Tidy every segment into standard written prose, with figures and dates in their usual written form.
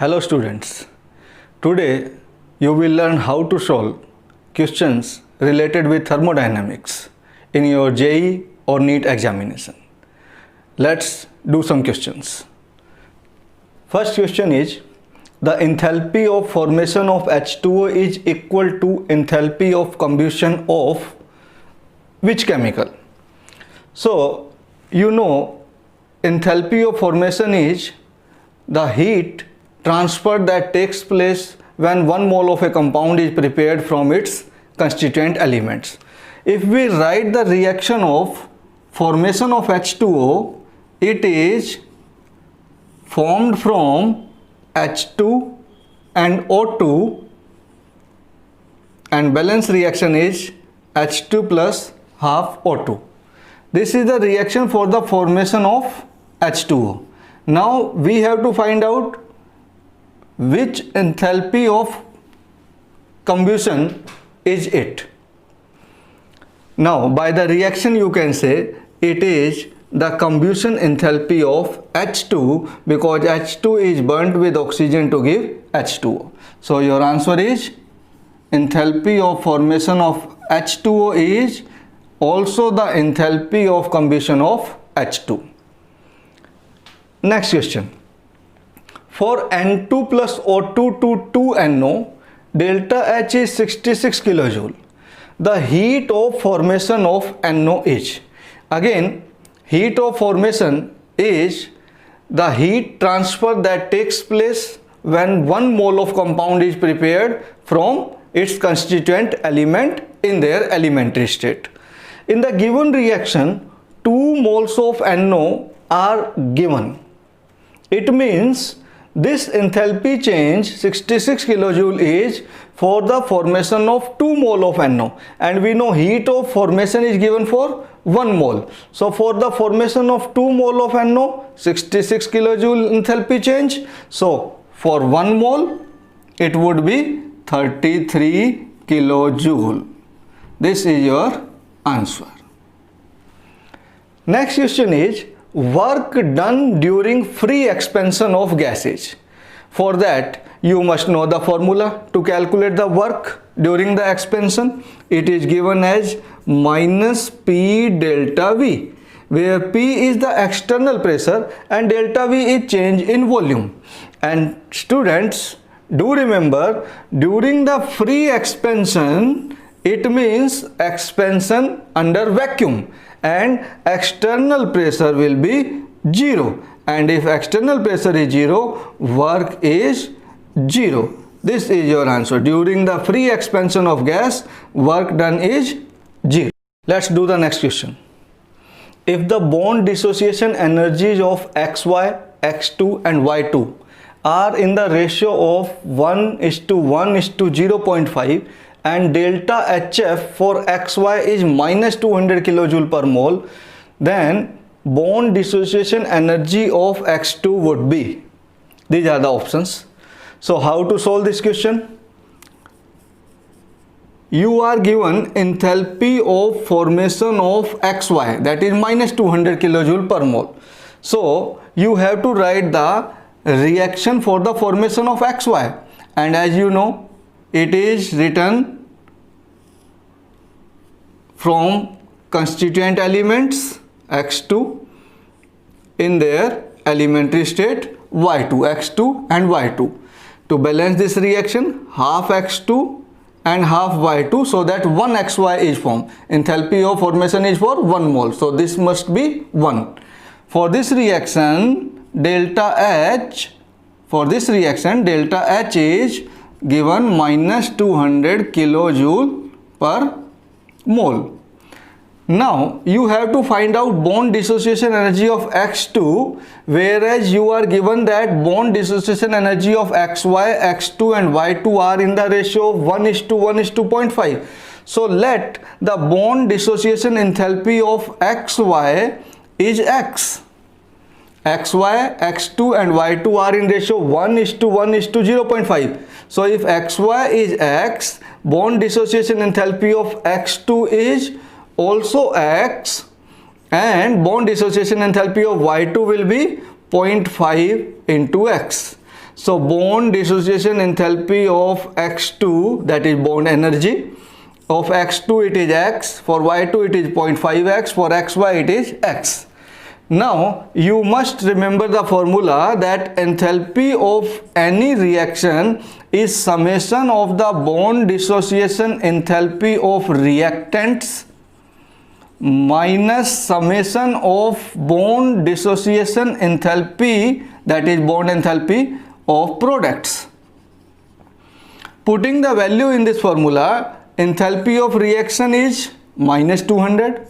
Hello students, today you will learn how to solve questions related with thermodynamics in your JEE or NEET examination. Let's do some questions. First question is, the enthalpy of formation of H2O is equal to enthalpy of combustion of which chemical? So you know enthalpy of formation is the heat transfer that takes place when 1 mole of a compound is prepared from its constituent elements. If we write the reaction of formation of H2O, it is formed from H2 and O2, and balance reaction is H2 plus half O2. This is the reaction for the formation of H2O. Now we have to find out which enthalpy of combustion is it. Now by the reaction you can say it is the combustion enthalpy of H2, because H2 is burnt with oxygen to give H2O. So your answer is enthalpy of formation of H2O is also the enthalpy of combustion of H2. Next question. For N2 plus O2 to 2NO, delta H is 66 kilojoule. The heat of formation of NO is, again, heat of formation is the heat transfer that takes place when 1 mole of compound is prepared from its constituent element in their elementary state. In the given reaction, 2 moles of NO are given. It means this enthalpy change 66 kilojoule is for the formation of 2 mole of NO, and we know heat of formation is given for 1 mole. So for the formation of 2 mole of NO, 66 kilojoule enthalpy change. So for 1 mole it would be 33 kilojoule. This is your answer. Next question is, work done during free expansion of gases. For that you must know the formula to calculate the work during the expansion. It is given as minus P delta V, where P is the external pressure and delta V is change in volume. And students, do remember, during the free expansion it means expansion under vacuum, and external pressure will be 0, and if external pressure is 0, work is 0. This is your answer. During the free expansion of gas, work done is 0. Let's do the next question. If the bond dissociation energies of XY, X2 and Y2 are in the ratio of 1:1:0.5 and delta HF for XY is minus 200 kilojoule per mole, then bond dissociation energy of X2 would be. These are the options. So how to solve this question? You are given enthalpy of formation of XY, that is minus 200 kilojoule per mole. So you have to write the reaction for the formation of XY, and as you know, it is written from constituent elements X2 in their elementary state Y2, X2 and Y2. To balance this reaction, half X2 and half Y2, so that 1 XY is formed. Enthalpy of formation is for 1 mole, so this must be 1. For this reaction, delta H is given minus 200 kilojoule per mole. Now you have to find out bond dissociation energy of X2, whereas you are given that bond dissociation energy of XY, X2 and Y2 are in the ratio of 1:1:2.5. So let the bond dissociation enthalpy of XY is X. XY, X2 and Y2 are in ratio 1:1:0.5. So if XY is X, bond dissociation enthalpy of X2 is also X, and bond dissociation enthalpy of Y2 will be 0.5 into X. So bond dissociation enthalpy of X2, that is bond energy of X2, it is X, for Y2 it is 0.5X, for XY it is X. Now you must remember the formula that enthalpy of any reaction is summation of the bond dissociation enthalpy of reactants minus summation of bond dissociation enthalpy, that is bond enthalpy of products. Putting the value in this formula, enthalpy of reaction is minus 200.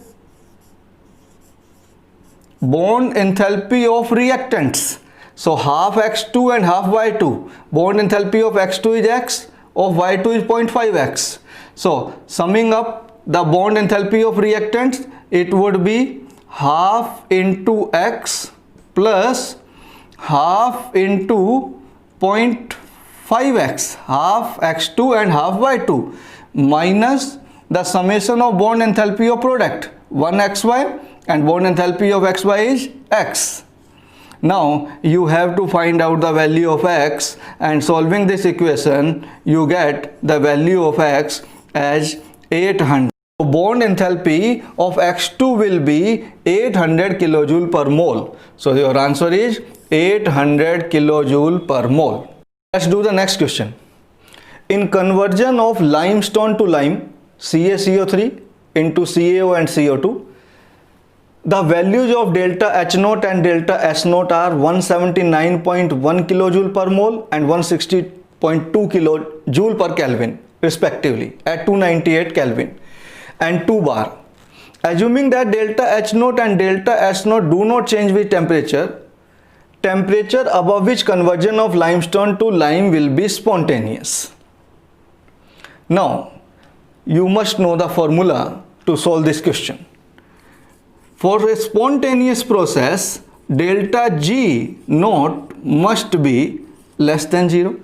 Bond enthalpy of reactants, so half X2 and half Y2. Bond enthalpy of X2 is X, of Y2 is 0.5X. So summing up the bond enthalpy of reactants, it would be half into X plus half into 0.5X, half X2 and half Y2, minus the summation of bond enthalpy of product 1XY, and bond enthalpy of XY is X. Now you have to find out the value of X, and solving this equation you get the value of X as 800. So bond enthalpy of X2 will be 800 kilojoule per mole. So your answer is 800 kilojoule per mole. Let's do the next question. In conversion of limestone to lime, CaCO3 into CaO and CO2, the values of delta H0 and delta S0 are 179.1 kilojoule per mole and 160.2 kilojoule per Kelvin respectively at 298 Kelvin and 2 bar. Assuming that delta H0 and delta S0 do not change with temperature, temperature above which conversion of limestone to lime will be spontaneous. Now you must know the formula to solve this question. For a spontaneous process, delta G naught must be less than 0.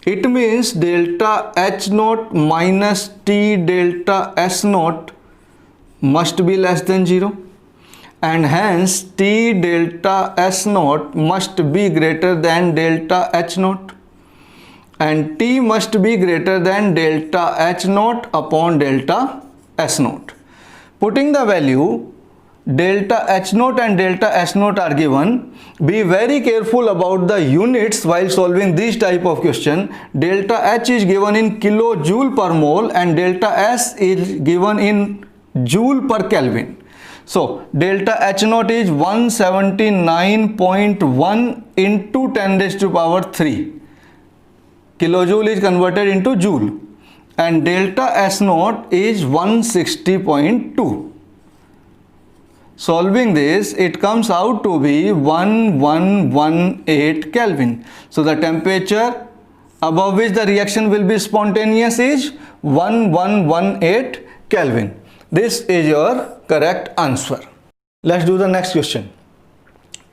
It means delta H naught minus T delta S naught must be less than 0, and hence T delta S naught must be greater than delta H naught, and T must be greater than delta H naught upon delta S naught. Putting the value delta H0 and delta S0 are given. Be very careful about the units while solving this type of question. Delta H is given in kilojoule per mole and delta S is given in joule per Kelvin. So delta H0 is 179.1 into 10 raised to power 3. Kilojoule is converted into joule, and delta S0 is 160.2. Solving this, it comes out to be 1118 Kelvin. So the temperature above which the reaction will be spontaneous is 1118 Kelvin. This is your correct answer. Let's do the next question.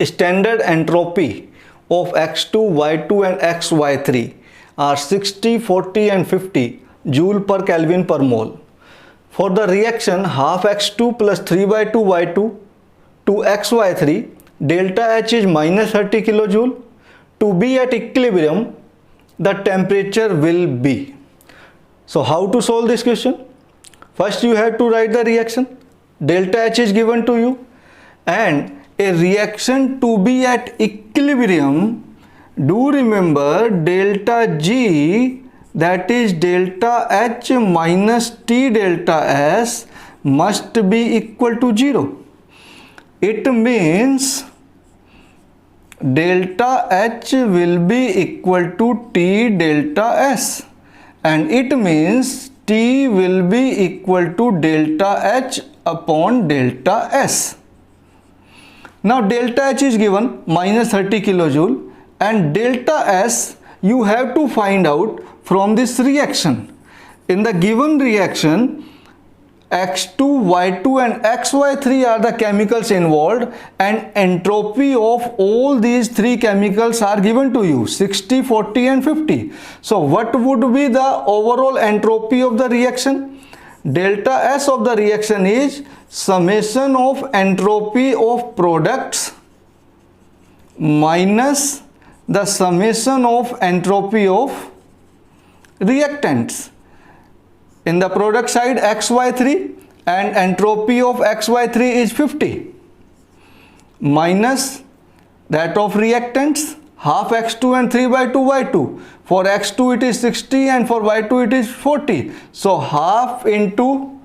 Standard entropy of X2, Y2 and XY3 are 60, 40 and 50 joule per Kelvin per mole. For the reaction half X2 plus 3 by 2 Y2 to XY3, delta H is minus 30 kilojoule. To be at equilibrium, the temperature will be. So how to solve this question? First you have to write the reaction. Delta H is given to you, and a reaction to be at equilibrium, do remember delta G, that is delta H minus T delta S, must be equal to 0. It means delta H will be equal to T delta S, and it means T will be equal to delta H upon delta S. Now delta H is given minus 30 kilojoule, and delta S you have to find out from this reaction. In the given reaction, X2, Y2 and XY3 are the chemicals involved, and entropy of all these three chemicals are given to you, 60, 40 and 50. So what would be the overall entropy of the reaction? Delta S of the reaction is summation of entropy of products minus the summation of entropy of reactants. In the product side XY3 and entropy of XY3 is 50 minus that of reactants half X2 and 3 by 2 Y2. For X2 it is 60 and for Y2 it is 40. So half into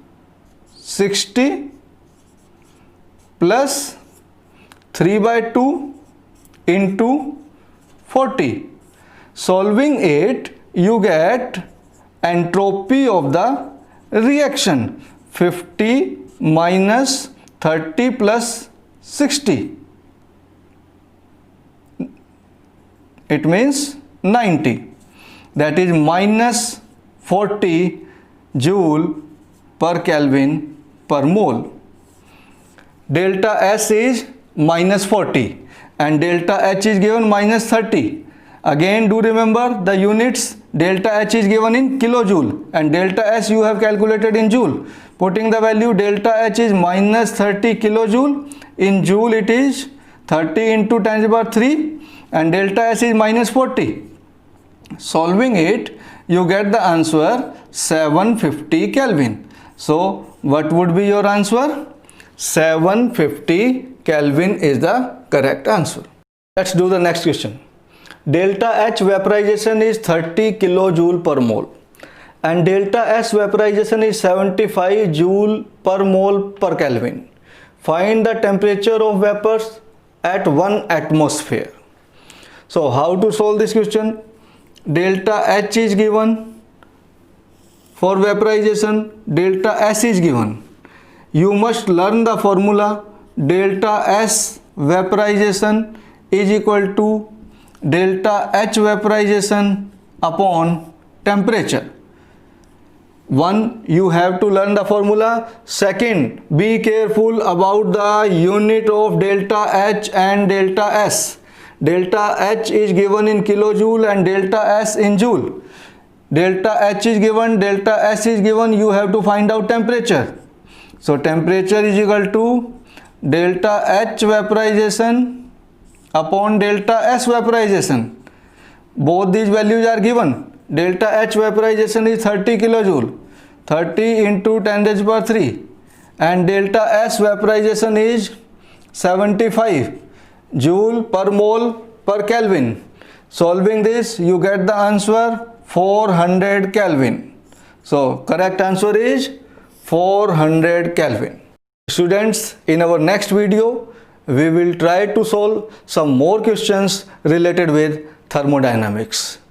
60 plus 3 by 2 into 40. Solving it, you get entropy of the reaction 50 minus 30 plus 60. It means 90. That is minus 40 joule per Kelvin per mole. Delta S is minus 40 and delta H is given minus 30. Again do remember the units. Delta H is given in kilojoule and delta S you have calculated in joule. Putting the value, delta H is minus 30 kilojoule. In joule it is 30 into 10 to the power 3 and delta S is minus 40. Solving it, you get the answer 750 Kelvin. So what would be your answer? 750 Kelvin is the correct answer. Let's do the next question. Delta H vaporization is 30 kilojoule per mole and delta S vaporization is 75 joule per mole per Kelvin. Find the temperature of vapors at 1 atmosphere. So how to solve this question? Delta H is given for vaporization, delta S is given. You must learn the formula. Delta S vaporization is equal to delta H vaporization upon temperature. One, you have to learn the formula. Second, be careful about the unit of delta H and delta S. Delta H is given in kilojoule and delta S in joule. Delta H is given, delta S is given, you have to find out temperature. So temperature is equal to delta H vaporization upon delta S vaporization. Both these values are given. Delta H vaporization is 30 kilojoule, 30 into 10 to the power 3 and delta S vaporization is 75 joule per mole per Kelvin. Solving this, you get the answer 400 Kelvin. So correct answer is 400 Kelvin. Students, in our next video, we will try to solve some more questions related with thermodynamics.